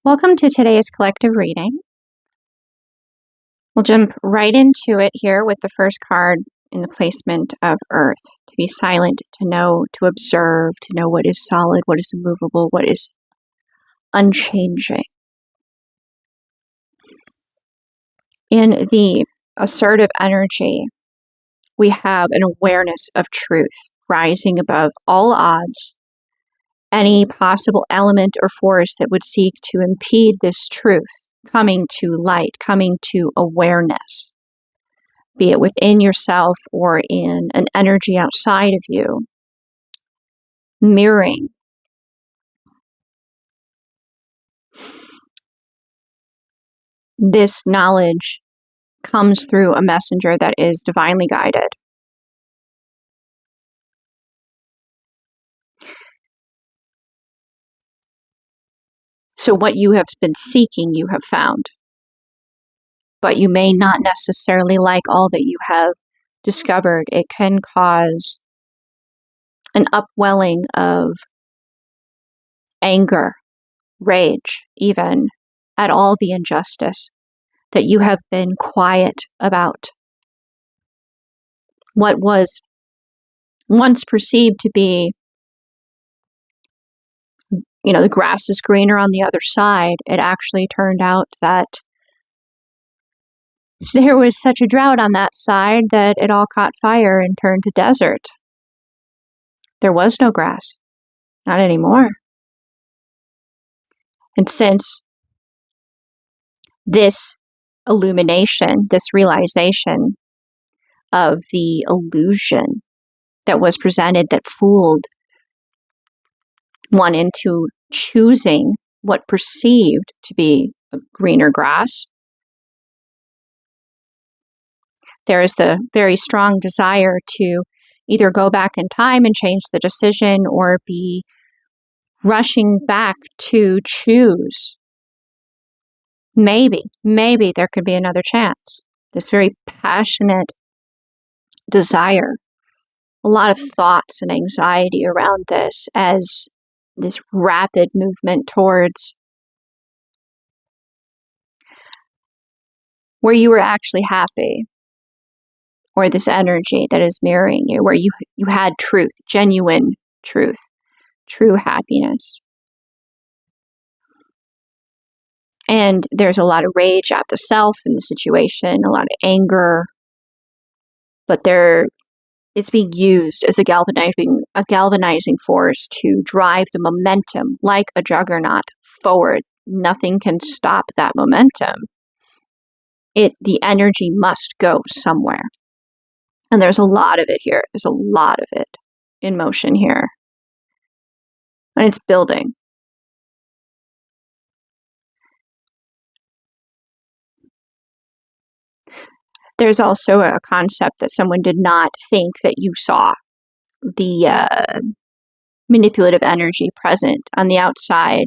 Welcome to today's collective reading. We'll jump right into it here with the first card in the placement of Earth. To be silent, to know, to observe, to know what is solid, what is immovable, what is unchanging. In the assertive energy, we have an awareness of truth rising above all odds. Any possible element or force that would seek to impede this truth coming to light, coming to awareness, be it within yourself or in an energy outside of you, mirroring. This knowledge comes through a messenger that is divinely guided. So what you have been seeking, you have found. But you may not necessarily like all that you have discovered. It can cause an upwelling of anger, rage, even at all the injustice that you have been quiet about. What was once perceived to be, the grass is greener on the other side, it actually turned out that there was such a drought on that side that it all caught fire and turned to desert. There was no grass. Not anymore. And since this illumination, this realization of the illusion that was presented that fooled one into choosing what perceived to be a greener grass, there is the very strong desire to either go back in time and change the decision or be rushing back to choose. Maybe there could be another chance. This very passionate desire, a lot of thoughts and anxiety around this as this rapid movement towards where you were actually happy, or this energy that is mirroring you, where you had truth, genuine truth, true happiness. And there's a lot of rage at the self in the situation, a lot of anger, but it's being used as a galvanizing force to drive the momentum like a juggernaut forward. Nothing can stop that momentum. The energy must go somewhere. And there's a lot of it here. There's a lot of it in motion here. And it's building. There's also a concept that someone did not think that you saw. The manipulative energy present on the outside,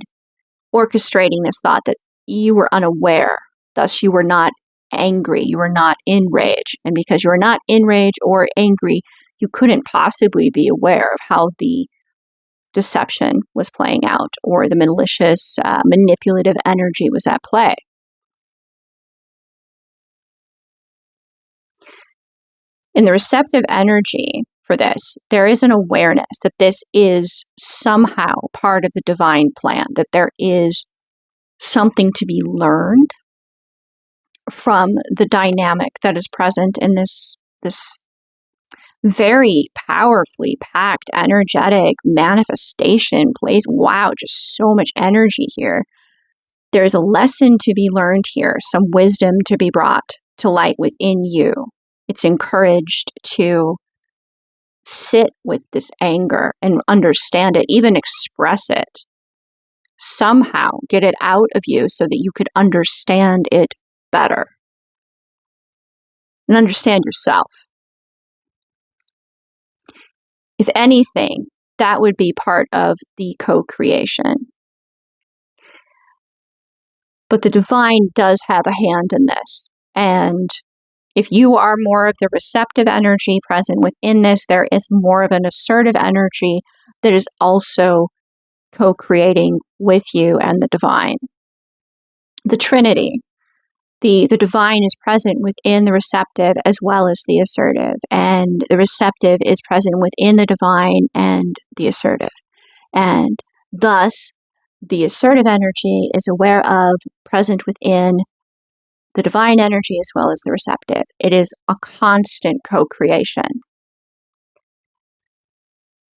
orchestrating this thought that you were unaware. Thus, you were not angry. You were not in rage. And because you were not in rage or angry, you couldn't possibly be aware of how the deception was playing out or the malicious, manipulative energy was at play. In the receptive energy for this, there is an awareness that this is somehow part of the divine plan, that there is something to be learned from the dynamic that is present in this very powerfully packed, energetic manifestation place. Wow, just so much energy here. There's a lesson to be learned here, some wisdom to be brought to light within you. It's encouraged to sit with this anger and understand it, even express it. Somehow get it out of you so that you could understand it better and understand yourself. If anything, that would be part of the co-creation. But the divine does have a hand in this. And if you are more of the receptive energy present within this, there is more of an assertive energy that is also co-creating with you and the divine. the Trinity. The divine is present within the receptive as well as the assertive, and the receptive is present within the divine and the assertive. And thus, the assertive energy is aware of, present within the divine energy as well as the receptive. It is a constant co-creation.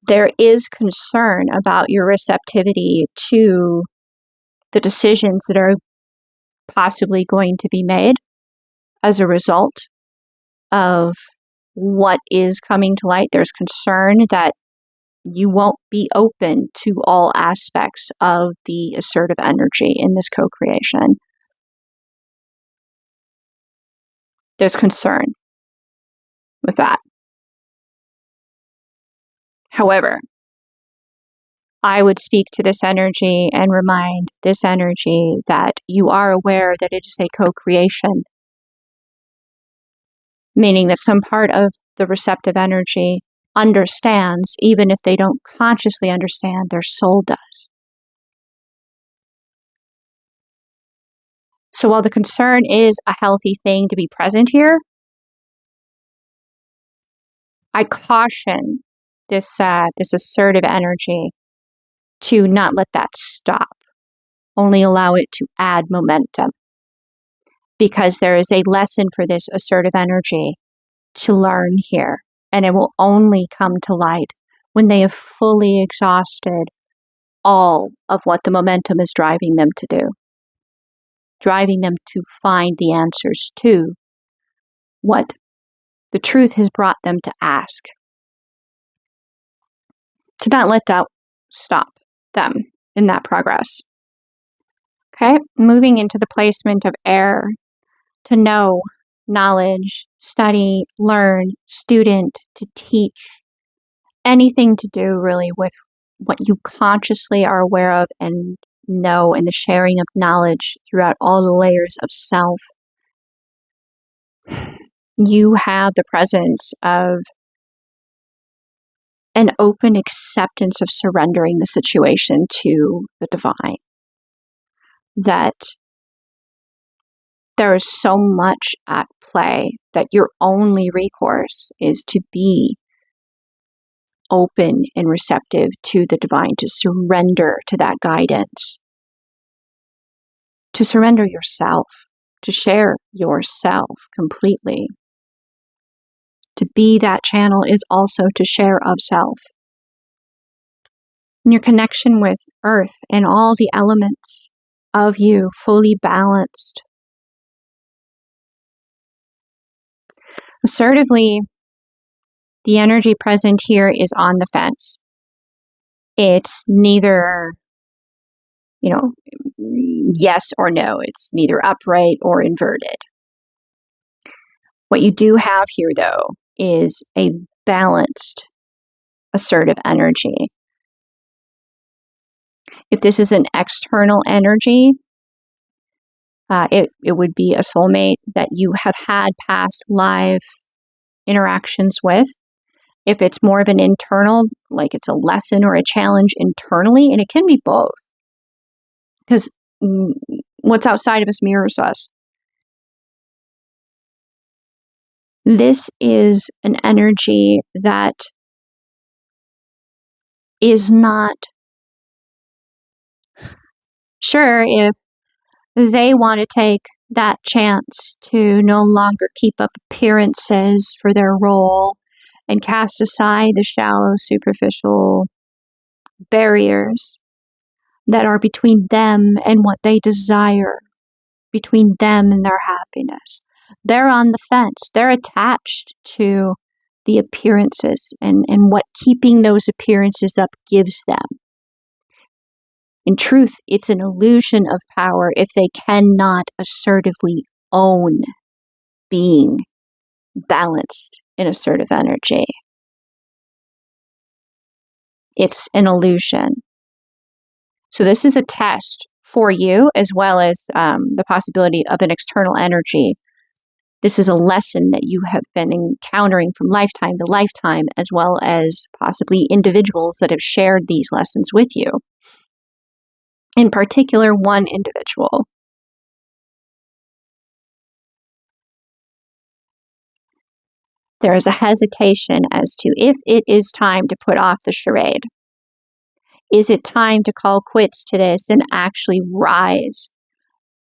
There is concern about your receptivity to the decisions that are possibly going to be made as a result of what is coming to light. There's concern that you won't be open to all aspects of the assertive energy in this co-creation. There's concern with that. However, I would speak to this energy and remind this energy that you are aware that it is a co-creation, meaning that some part of the receptive energy understands, even if they don't consciously understand, their soul does. So while the concern is a healthy thing to be present here, I caution this assertive energy to not let that stop, only allow it to add momentum. Because there is a lesson for this assertive energy to learn here, and it will only come to light when they have fully exhausted all of what the momentum is driving them to do, driving them to find the answers to what the truth has brought them to ask. To not let that stop them in that progress. Okay, moving into the placement of air. To know, knowledge, study, learn, student, to teach. Anything to do really with what you consciously are aware of and know, and the sharing of knowledge throughout all the layers of self. You have the presence of an open acceptance of surrendering the situation to the divine. That there is so much at play that your only recourse is to be open and receptive to the divine, to surrender to that guidance, to surrender yourself, to share yourself completely. To be that channel is also to share of self. And your connection with earth and all the elements of you fully balanced. Assertively, the energy present here is on the fence. It's neither, yes or no. It's neither upright or inverted. What you do have here, though, is a balanced, assertive energy. If this is an external energy, it would be a soulmate that you have had past live interactions with. If it's more of an internal, like it's a lesson or a challenge internally, and it can be both. Because what's outside of us mirrors us. This is an energy that is not sure if they want to take that chance to no longer keep up appearances for their role and cast aside the shallow, superficial barriers that are between them and what they desire, between them and their happiness. They're on the fence. They're attached to the appearances and what keeping those appearances up gives them. In truth, it's an illusion of power if they cannot assertively own being balanced in assertive energy. It's an illusion. So this is a test for you, as well as the possibility of an external energy. This is a lesson that you have been encountering from lifetime to lifetime, as well as possibly individuals that have shared these lessons with you. In particular, one individual There is a hesitation as to if it is time to put off the charade. Is it time to call quits to this and actually rise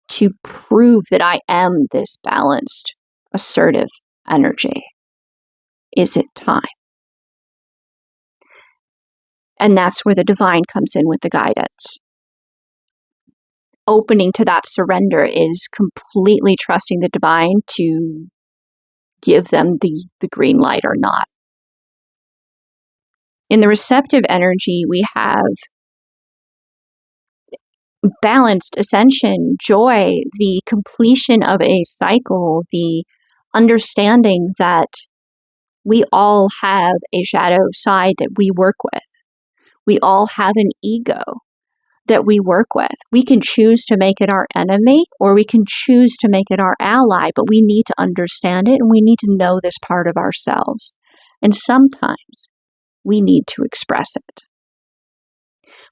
to prove that I am this balanced, assertive energy? Is it time? And that's where the divine comes in with the guidance. Opening to that surrender is completely trusting the divine to give them the green light or not. In the receptive energy, we have balanced ascension, joy, the completion of a cycle, the understanding that we all have a shadow side that we work with. We all have an ego that we work with. We can choose to make it our enemy or we can choose to make it our ally, but we need to understand it and we need to know this part of ourselves. And sometimes we need to express it.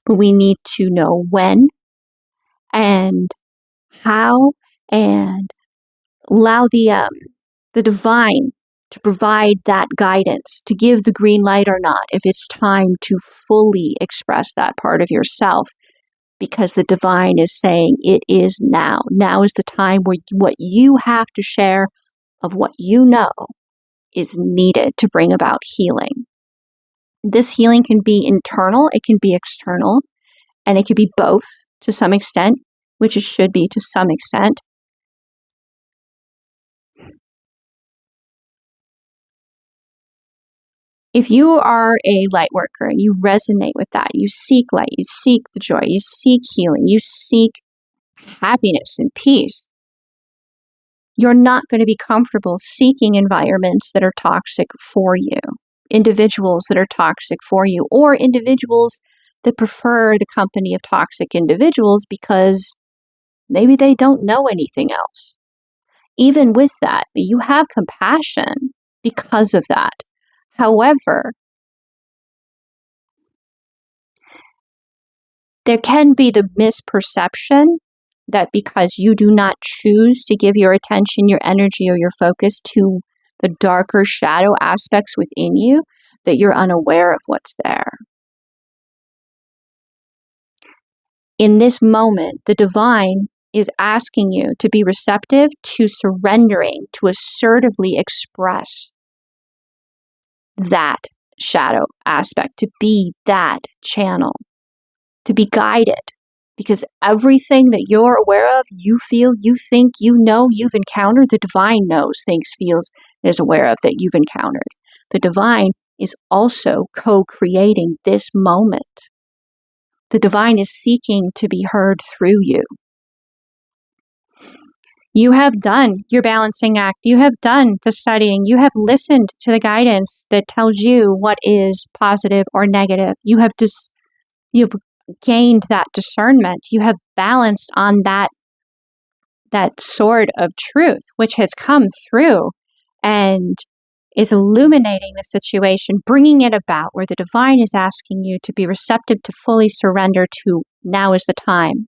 But we need to know when and how, and allow the divine to provide that guidance, to give the green light or not, if it's time to fully express that part of yourself, because the divine is saying it is now. Now is the time where what you have to share of what you know is needed to bring about healing. This healing can be internal, it can be external, and it can be both to some extent, which it should be to some extent. If you are a light worker and you resonate with that, you seek light, you seek the joy, you seek healing, you seek happiness and peace, you're not going to be comfortable seeking environments that are toxic for you, individuals that are toxic for you, or individuals that prefer the company of toxic individuals because maybe they don't know anything else. Even with that, you have compassion because of that. However, there can be the misperception that because you do not choose to give your attention, your energy, or your focus to the darker shadow aspects within you, that you're unaware of what's there. In this moment, the divine is asking you to be receptive to surrendering, to assertively express that shadow aspect, to be that channel, to be guided. Because everything that you're aware of, you feel, you think, you know, you've encountered, the divine knows, thinks, feels, and is aware of that you've encountered. The divine is also co-creating this moment. The divine is seeking to be heard through you. You have done your balancing act. You have done the studying. You have listened to the guidance that tells you what is positive or negative. You've gained that discernment. You have balanced on that sword of truth, which has come through and is illuminating the situation, bringing it about where the divine is asking you to be receptive, to fully surrender to now is the time.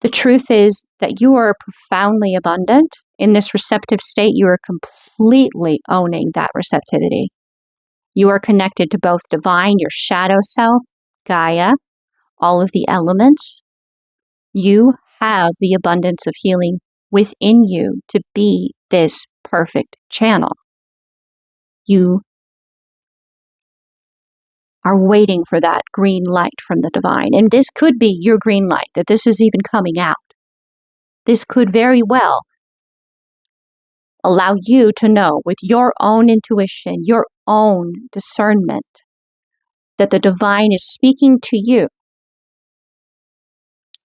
The truth is that you are profoundly abundant. In this receptive state, you are completely owning that receptivity. You are connected to both divine, your shadow self, Gaia, all of the elements. You have the abundance of healing within you to be this perfect channel. You are waiting for that green light from the divine. And this could be your green light, that this is even coming out. This could very well allow you to know with your own intuition, your own discernment, that the divine is speaking to you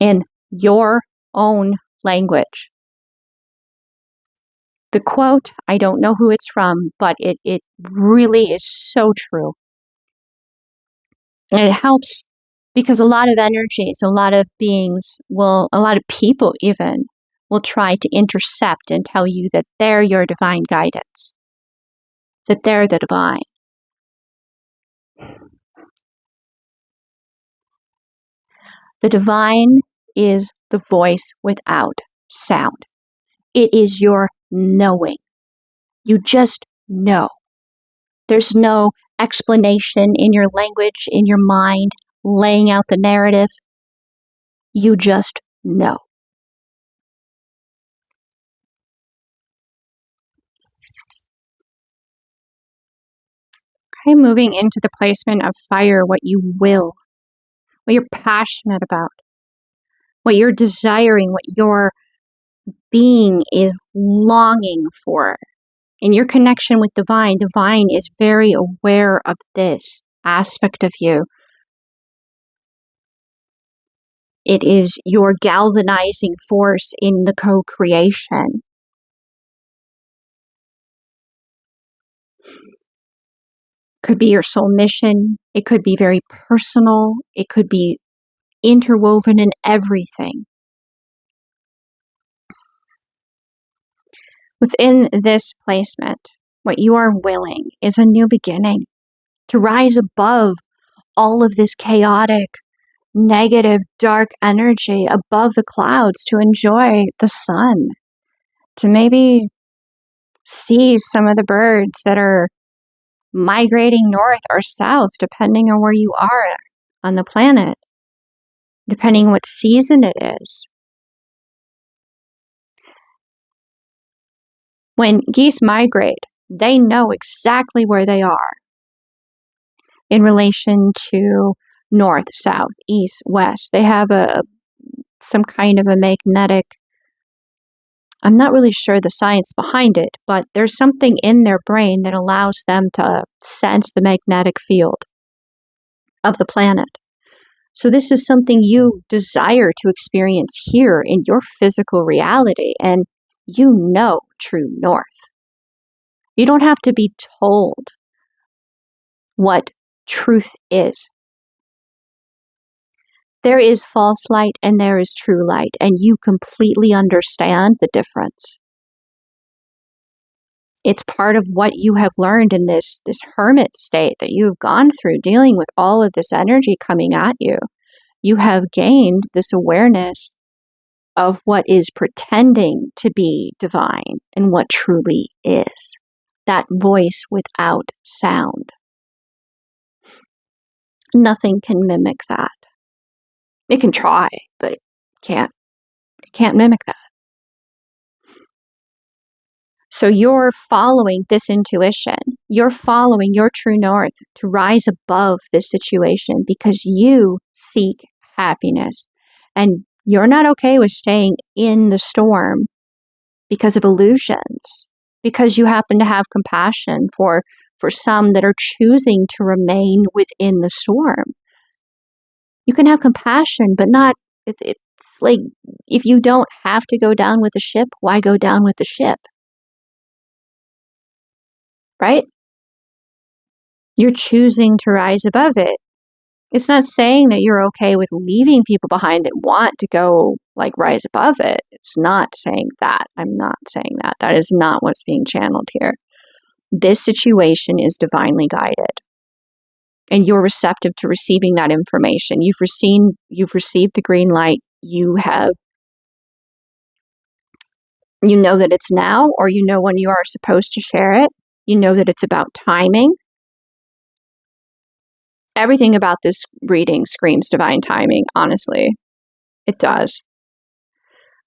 in your own language. The quote, I don't know who it's from, but it really is so true. And it helps because a lot of energies, a lot of beings a lot of people even, will try to intercept and tell you that they're your divine guidance, that they're the divine. The divine is the voice without sound. It is your knowing. You just know. There's no explanation in your language, in your mind, laying out the narrative. You just know. Okay, moving into the placement of fire, what you will, what you're passionate about, what you're desiring, what your being is longing for. In your connection with divine, divine is very aware of this aspect of you. It is your galvanizing force in the co-creation. Could be your soul mission. It could be very personal. It could be interwoven in everything. Within this placement, what you are willing is a new beginning, to rise above all of this chaotic, negative, dark energy, above the clouds, to enjoy the sun, to maybe see some of the birds that are migrating north or south, depending on where you are on the planet, depending what season it is. When geese migrate, they know exactly where they are in relation to north, south, east, west. They have some kind of a magnetic, I'm not really sure the science behind it, but there's something in their brain that allows them to sense the magnetic field of the planet. So this is something you desire to experience here in your physical reality, and you know true north. You don't have to be told what truth is. There is false light and there is true light, and you completely understand the difference. It's part of what you have learned in this hermit state that you have gone through, dealing with all of this energy coming at you. You have gained this awareness of what is pretending to be divine and what truly is. That voice without sound. Nothing can mimic that. It can try, but it can't mimic that. So you're following this intuition. You're following your true north to rise above this situation because you seek happiness. And you're not okay with staying in the storm because of illusions, because you happen to have compassion for some that are choosing to remain within the storm. You can have compassion, but not, it's like, if you don't have to go down with the ship, why go down with the ship? Right? You're choosing to rise above it. It's not saying that you're okay with leaving people behind that want to go, like, rise above it. It's not saying that. I'm not saying that. That is not what's being channeled here. This situation is divinely guided. And you're receptive to receiving that information. You've received the green light. You know that it's now, or you know when you are supposed to share it. You know that it's about timing. Everything about this reading screams divine timing, honestly. It does.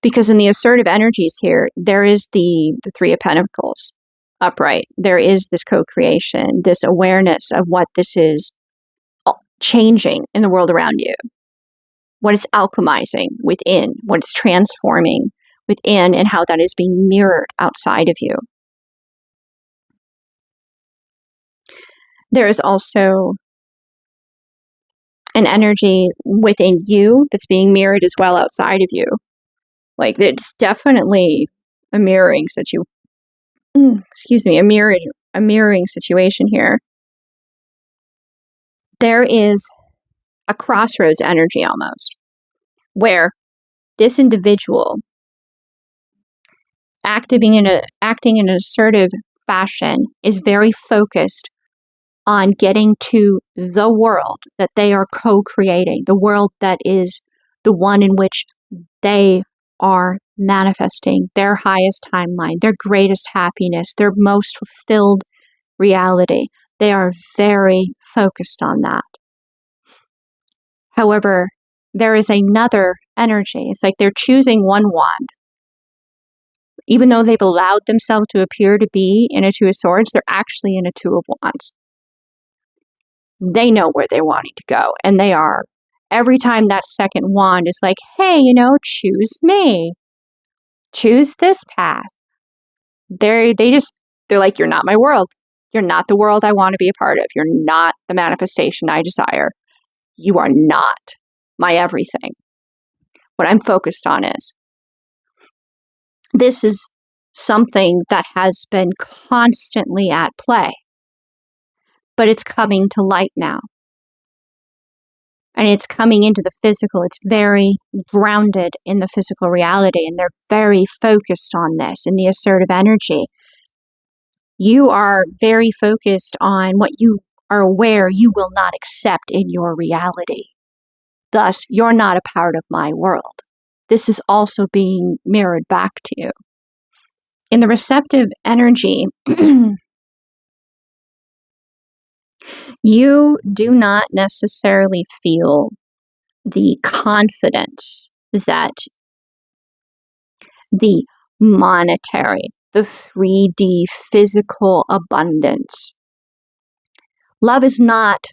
Because in the assertive energies here, there is the Three of Pentacles upright. There is this co-creation, this awareness of what this is changing in the world around you, what it's alchemizing within, what it's transforming within, and how that is being mirrored outside of you. There is also an energy within you that's being mirrored as well outside of you. Like, it's definitely a mirroring a mirroring situation here. There is a crossroads energy almost, where this individual acting in an assertive fashion is very focused on getting to the world that they are co-creating, the world that is the one in which they are manifesting their highest timeline, their greatest happiness, their most fulfilled reality. They are very focused on that. However, there is another energy. It's like they're choosing one wand. Even though they've allowed themselves to appear to be in a Two of Swords, they're actually in a Two of Wands. They know where they're wanting to go, and they are. Every time that second wand is like, hey, choose me. Choose this path. They're like, you're not my world. You're not the world I want to be a part of. You're not the manifestation I desire. You are not my everything. What I'm focused on is, this is something that has been constantly at play, but it's coming to light now. And it's coming into the physical. It's very grounded in the physical reality, and they're very focused on this in the assertive energy. You are very focused on what you are aware you will not accept in your reality. Thus, you're not a part of my world. This is also being mirrored back to you. In the receptive energy, you do not necessarily feel the confidence that the monetary, the 3D physical abundance. Love is not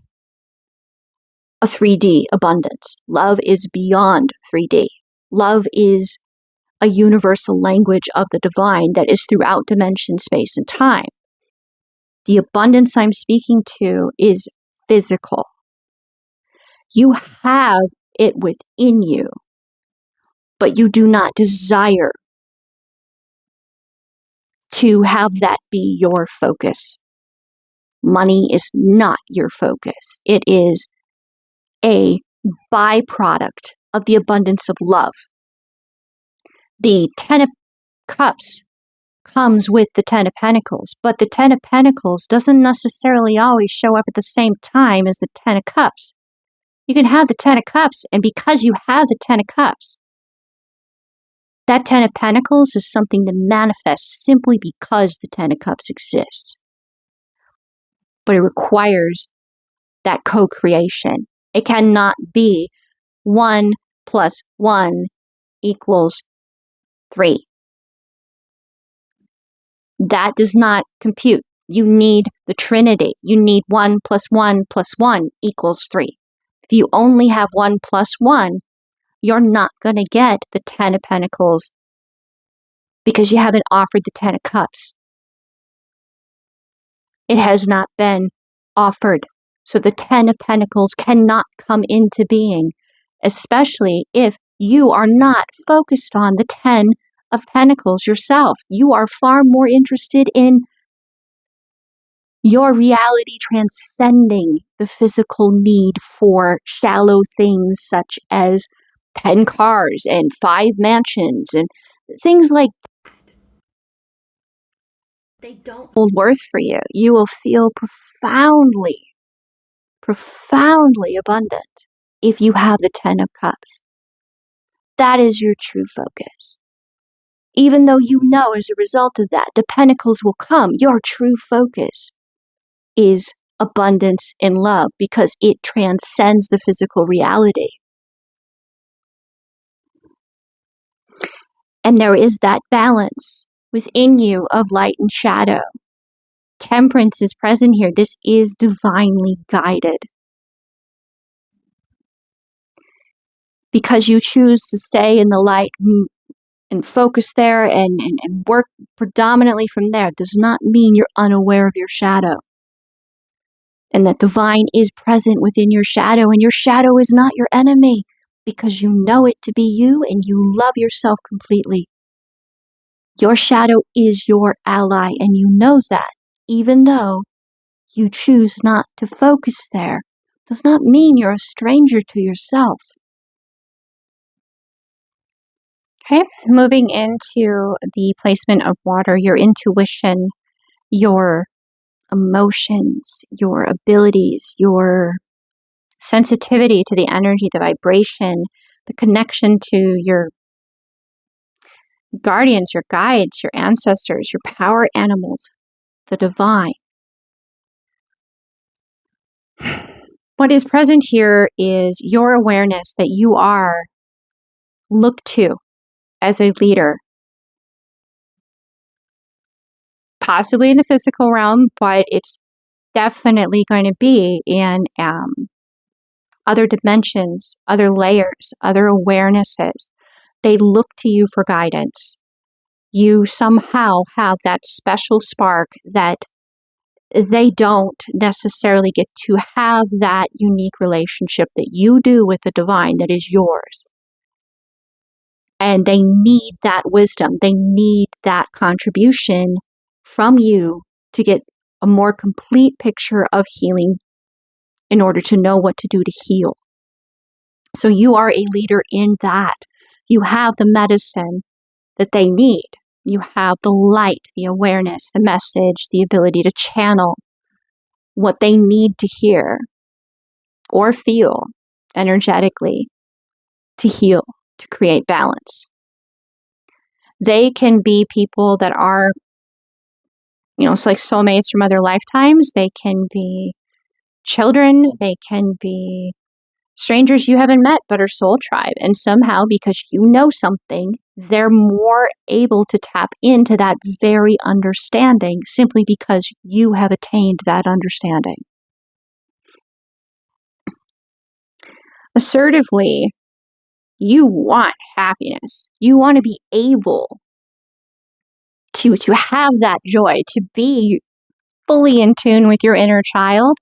a 3D abundance. Love is beyond 3D. Love is a universal language of the divine that is throughout dimension, space, and time. The abundance I'm speaking to is physical. You have it within you, but you do not desire to have that be your focus. Money is not your focus. It is a byproduct of the abundance of love. The 10 of Cups comes with the 10 of Pentacles, but the 10 of Pentacles doesn't necessarily always show up at the same time as the 10 of Cups. You can have the 10 of Cups, and because you have the 10 of Cups, that 10 of Pentacles is something that manifests simply because the 10 of Cups exists. But it requires that co-creation. It cannot be 1 plus 1 equals 3. That does not compute. You need the Trinity. You need 1 plus 1 plus 1 equals 3. If you only have 1 plus 1, you're not going to get the 10 of Pentacles because you haven't offered the 10 of Cups. It has not been offered. So the 10 of Pentacles cannot come into being, especially if you are not focused on the 10 of Pentacles yourself. You are far more interested in your reality transcending the physical need for shallow things such as 10 cars and 5 mansions and things like that. They don't hold worth for you. You will feel profoundly abundant if you have the 10 of Cups. That is your true focus. Even though you know as a result of that, the Pentacles will come, your true focus is abundance in love because it transcends the physical reality. And there is that balance within you of light and shadow. Temperance is present here. This is divinely guided. Because you choose to stay in the light and focus there and work predominantly from there does not mean you're unaware of your shadow. And that divine is present within your shadow, and your shadow is not your enemy because you know it to be you and you love yourself completely. Your shadow is your ally, and you know that. Even though you choose not to focus there, does not mean you're a stranger to yourself. Okay, moving into the placement of water, your intuition, your emotions, your abilities, your sensitivity to the energy, the vibration, the connection to your guardians, your guides, your ancestors, your power animals, the divine. What is present here is your awareness that you are looked to as a leader, possibly in the physical realm, but it's definitely going to be in other dimensions, other layers, other awarenesses. They look to you for guidance. You somehow have that special spark that they don't necessarily get to have, that unique relationship that you do with the divine that is yours. And they need that wisdom. They need that contribution from you to get a more complete picture of healing in order to know what to do to heal. So you are a leader in that. You have the medicine that they need. You have the light, the awareness, the message, the ability to channel what they need to hear or feel energetically to heal, to create balance. They can be people that are, it's like soulmates from other lifetimes. They can be children. They can be strangers you haven't met but are soul tribe. And somehow, because you know something, they're more able to tap into that very understanding simply because you have attained that understanding. Assertively, you want happiness. You want to be able to have that joy, to be fully in tune with your inner child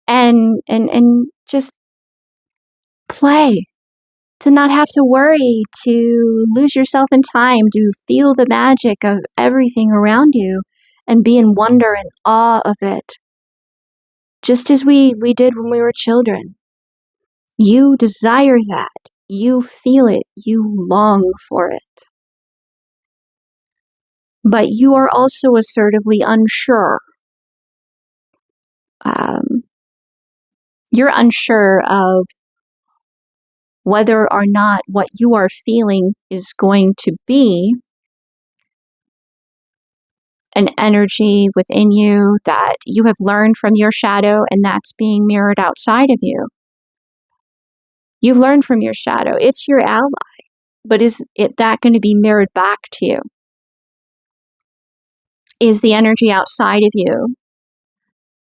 and just play, to not have to worry, to lose yourself in time, to feel the magic of everything around you and be in wonder and awe of it. Just as we did when we were children. You desire that. You feel it. You long for it. But you are also assertively unsure. You're unsure of whether or not what you are feeling is going to be an energy within you that you have learned from your shadow and that's being mirrored outside of you. You've learned from your shadow. It's your ally. But is that going to be mirrored back to you? Is the energy outside of you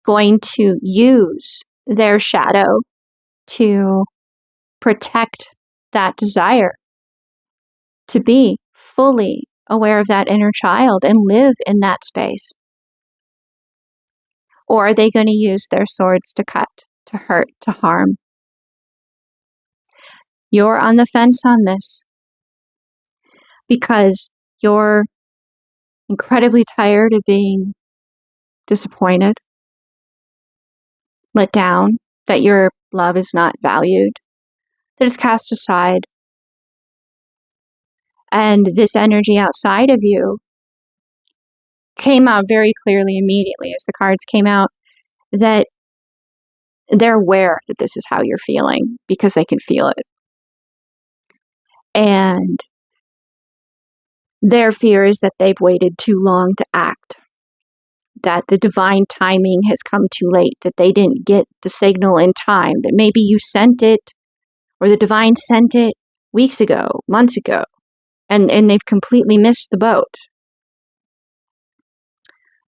going to use their shadow to protect that desire to be fully aware of that inner child and live in that space? Or are they going to use their swords to cut, to hurt, to harm? You're on the fence on this because you're incredibly tired of being disappointed, let down, that your love is not valued, that it's cast aside. And this energy outside of you came out very clearly immediately as the cards came out, that they're aware that this is how you're feeling because they can feel it. And their fear is that they've waited too long to act, that the divine timing has come too late, that they didn't get the signal in time, that maybe you sent it or the divine sent it weeks ago, months ago, and they've completely missed the boat.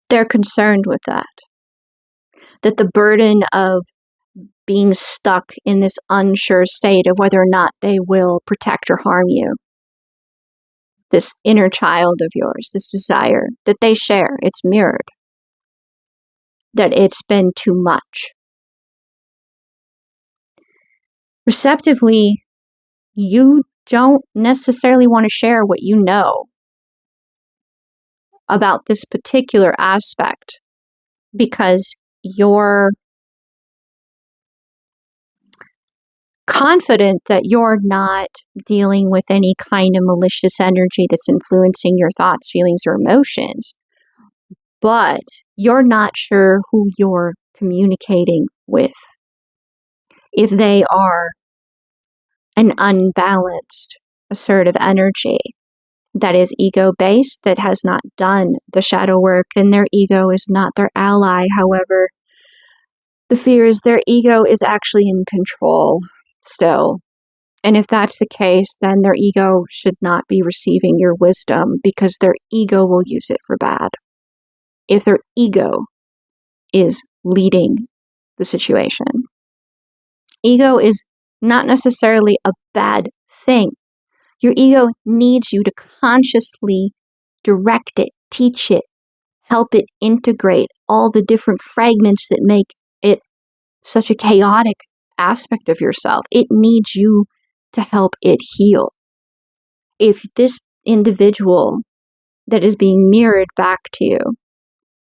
They're concerned with that the burden of being stuck in this unsure state of whether or not they will protect or harm you, this inner child of yours, this desire that they share, it's mirrored, that it's been too much. Receptively, you don't necessarily want to share what you know about this particular aspect because you're confident that you're not dealing with any kind of malicious energy that's influencing your thoughts, feelings, or emotions, but you're not sure who you're communicating with. If they are an unbalanced, assertive energy, that is ego-based, that has not done the shadow work, then their ego is not their ally. However, the fear is their ego is actually in control still. And if that's the case, then their ego should not be receiving your wisdom, because their ego will use it for bad. If their ego is leading the situation. Ego is not necessarily a bad thing. Your ego needs you to consciously direct it, teach it, help it integrate all the different fragments that make it such a chaotic aspect of yourself. It needs you to help it heal. If this individual that is being mirrored back to you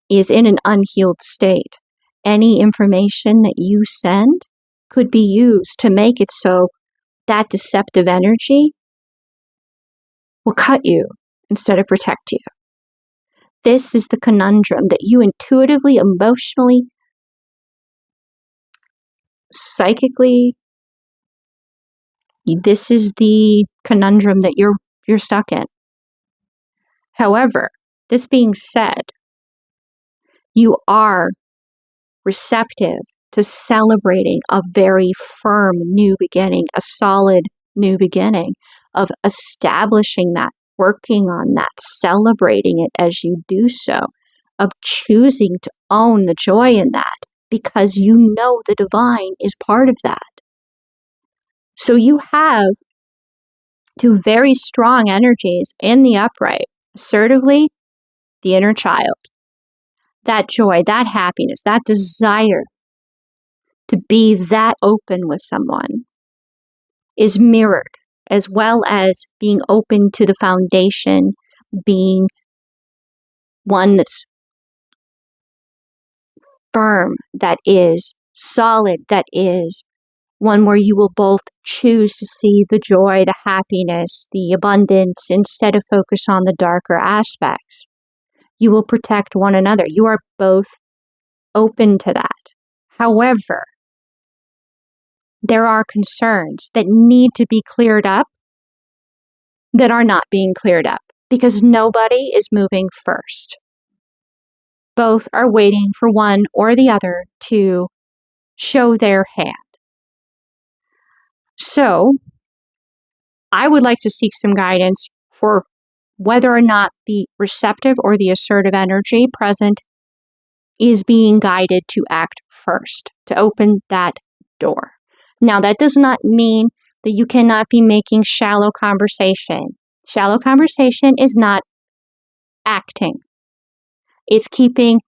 is in an unhealed state, any information that you send could be used to make it so that deceptive energy will cut you instead of protect you. This is the conundrum that you intuitively, emotionally, psychically, this is the conundrum that you're stuck in. However, this being said, you are receptive to celebrating a very firm new beginning, a solid new beginning, of establishing that, working on that, celebrating it as you do so, of choosing to own the joy in that, because you know the divine is part of that. So you have two very strong energies in the upright. Assertively, the inner child. That joy, that happiness, that desire to be that open with someone is mirrored, as well as being open to the foundation, being one that's firm, that is solid, that is one where you will both choose to see the joy, the happiness, the abundance, instead of focus on the darker aspects. You will protect one another. You are both open to that. However, there are concerns that need to be cleared up that are not being cleared up, because nobody is moving first. Both are waiting for one or the other to show their hand. So, I would like to seek some guidance for whether or not the receptive or the assertive energy present is being guided to act first, to open that door. Now, that does not mean that you cannot be making shallow conversation. Shallow conversation is not acting. It's keeping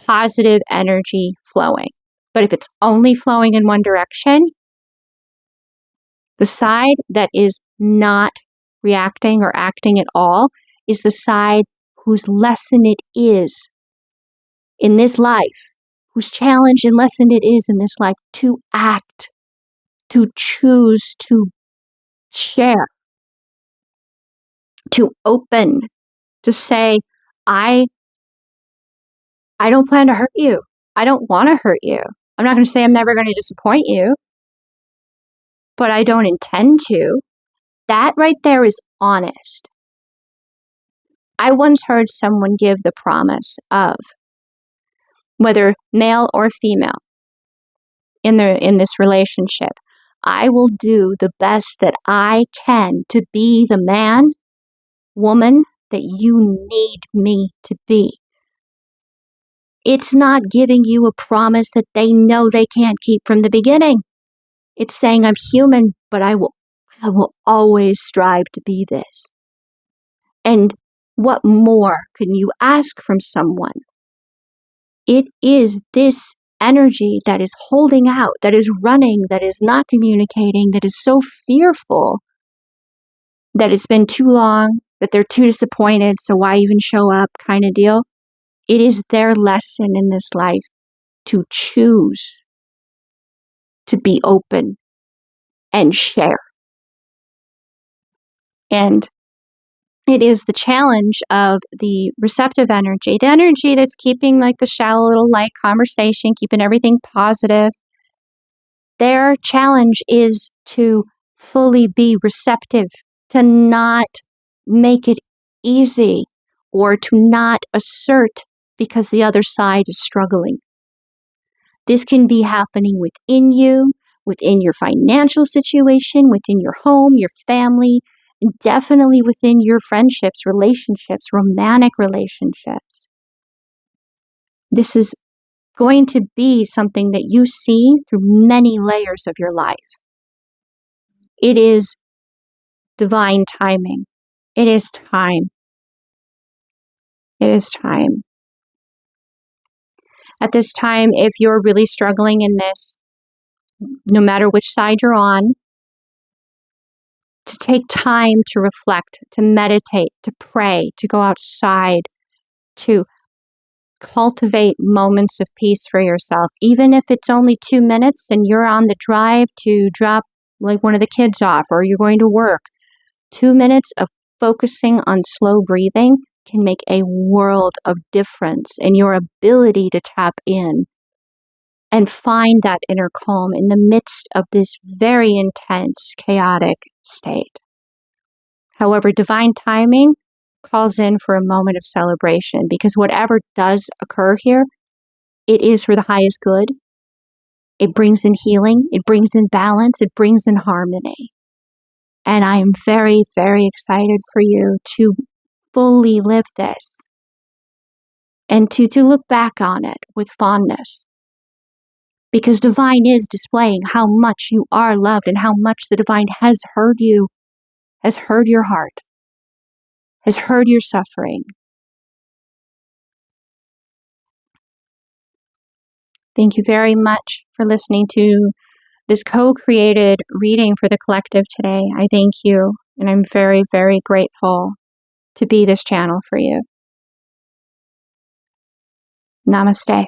positive energy flowing. But if it's only flowing in one direction, the side that is not reacting or acting at all is the side whose lesson it is in this life, whose challenge and lesson it is in this life to act, to choose, to share, to open, to say, I don't plan to hurt you. I don't want to hurt you. I'm not going to say I'm never going to disappoint you, but I don't intend to. That right there is honest. I once heard someone give the promise of, whether male or female, in this relationship, I will do the best that I can to be the man, woman that you need me to be. It's not giving you a promise that they know they can't keep from the beginning. It's saying, I'm human, but I will always strive to be this. And what more can you ask from someone? It is this energy that is holding out, that is running, that is not communicating, that is so fearful that it's been too long, that they're too disappointed, so why even show up kind of deal. It is their lesson in this life to choose to be open and share. And it is the challenge of the receptive energy, the energy that's keeping like the shallow little light conversation, keeping everything positive. Their challenge is to fully be receptive, to not make it easy or to not assert because the other side is struggling. This can be happening within you, within your financial situation, within your home, your family, and definitely within your friendships, relationships, romantic relationships. This is going to be something that you see through many layers of your life. It is divine timing. It is time. It is time. At this time, if you're really struggling in this, no matter which side you're on, to take time to reflect, to meditate, to pray, to go outside, to cultivate moments of peace for yourself, even if it's only 2 minutes and you're on the drive to drop like one of the kids off or you're going to work. 2 minutes of focusing on slow breathing can make a world of difference in your ability to tap in and find that inner calm in the midst of this very intense, chaotic state. However, divine timing calls in for a moment of celebration because whatever does occur here, it is for the highest good. It brings in healing, it brings in balance, it brings in harmony. And I am very, very excited for you to fully live this and to look back on it with fondness. Because divine is displaying how much you are loved and how much the divine has heard you, has heard your heart, has heard your suffering. Thank you very much for listening to this co-created reading for the collective today. I thank you, and I'm very, very grateful to be this channel for you. Namaste.